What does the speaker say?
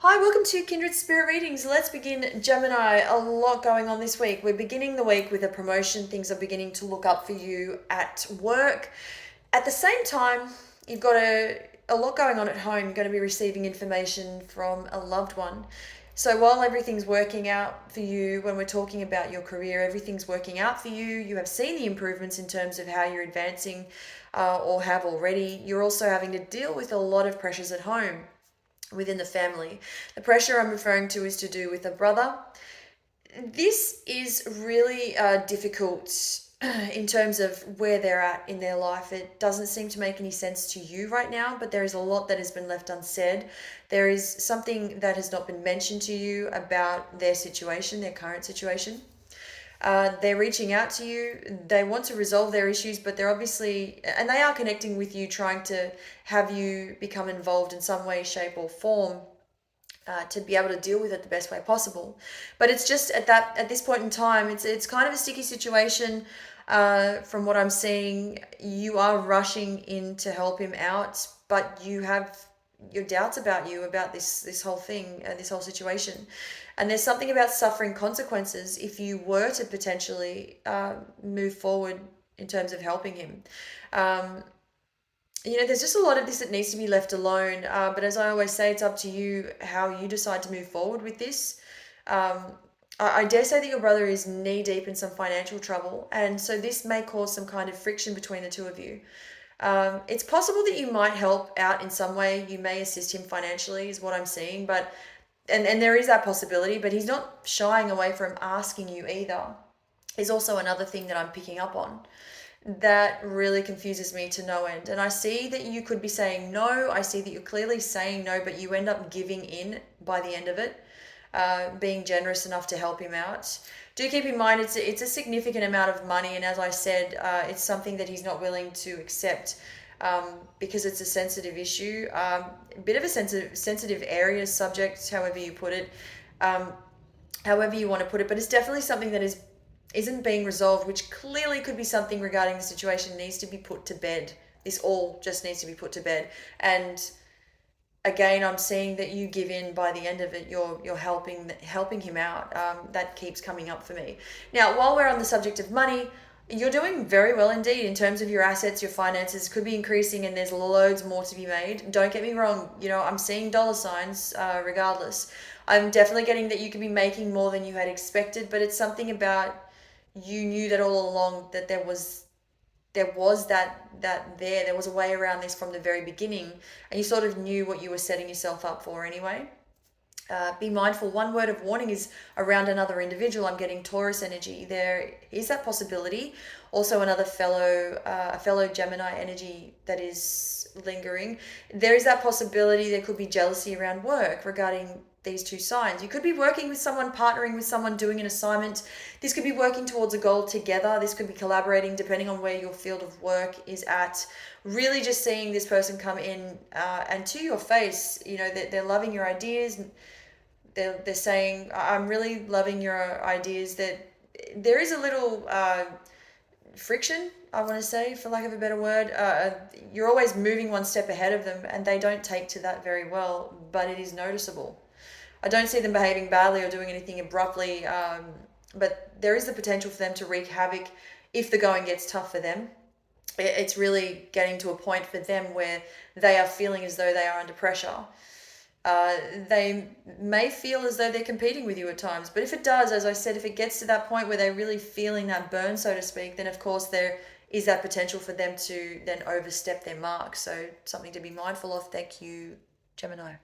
Hi, welcome to Kindred Spirit Readings. Let's begin, Gemini. A lot going on this week. We're beginning the week with a promotion. Things are beginning to look up for you at work. At the same time, you've got a lot going on at home. You're going to be receiving information from a loved one. So while everything's working out for you, when we're talking about your career, everything's working out for you. You have seen the improvements in terms of how you're advancing or have already. You're also having to deal with a lot of pressures at home within the family. The pressure I'm referring to is to do with a brother. This is really difficult in terms of where they're at in their life. It doesn't seem to make any sense to you right now, but there is a lot that has been left unsaid. There is something that has not been mentioned to you about their situation, their current situation. They're reaching out to you. They want to resolve their issues, but they're obviously, and they are connecting with you, trying to have you become involved in some way, shape, or form to be able to deal with it the best way possible. But it's just at this point in time, it's kind of a sticky situation. From what I'm seeing, you are rushing in to help him out, but you have your doubts about this whole thing, this whole situation. And there's something about suffering consequences if you were to potentially move forward in terms of helping him. There's just a lot of this that needs to be left alone. But as I always say, it's up to you how you decide to move forward with this. I dare say that your brother is knee deep in some financial trouble, and so this may cause some kind of friction between the two of you. It's possible that you might help out in some way. You may assist him financially, is what I'm seeing, but and there is that possibility, but he's not shying away from asking you either. Is also another thing that I'm picking up on that really confuses me to no end. And I see that you could be saying no. I see that you're clearly saying no, but you end up giving in by the end of it, being generous enough to help him out. Do keep in mind it's a significant amount of money, and as I said, it's something that he's not willing to accept because it's a sensitive issue, a bit of a sensitive area, subject, however you put it, however you want to put it. But it's definitely something that isn't being resolved, which clearly could be something regarding the situation needs to be put to bed. This all just needs to be put to bed. And again, I'm seeing that you give in by the end of it. You're helping him out. That keeps coming up for me. Now, while we're on the subject of money, you're doing very well indeed in terms of your assets. Your finances could be increasing, and there's loads more to be made. Don't get me wrong. I'm seeing dollar signs regardless. I'm definitely getting that you could be making more than you had expected, but it's something about you knew that all along that there was there was a way around this from the very beginning, and you sort of knew what you were setting yourself up for anyway. Be mindful. One word of warning is around another individual. I'm getting Taurus energy. There is that possibility. Also, another fellow Gemini energy that is lingering. There is that possibility. There could be jealousy around work regarding these two signs. You could be working with someone, partnering with someone, doing an assignment. This could be working towards a goal together. This could be collaborating, depending on where your field of work is at. Really just seeing this person come in and to your face, they're loving your ideas. They're saying, I'm really loving your ideas. That there is a little friction, I want to say, for lack of a better word. You're always moving one step ahead of them, and they don't take to that very well, but it is noticeable. I don't see them behaving badly or doing anything abruptly, but there is the potential for them to wreak havoc if the going gets tough for them. It's really getting to a point for them where they are feeling as though they are under pressure. They may feel as though they're competing with you at times, but if it does, as I said, if it gets to that point where they're really feeling that burn, so to speak, then of course there is that potential for them to then overstep their mark. So something to be mindful of. Thank you, Gemini.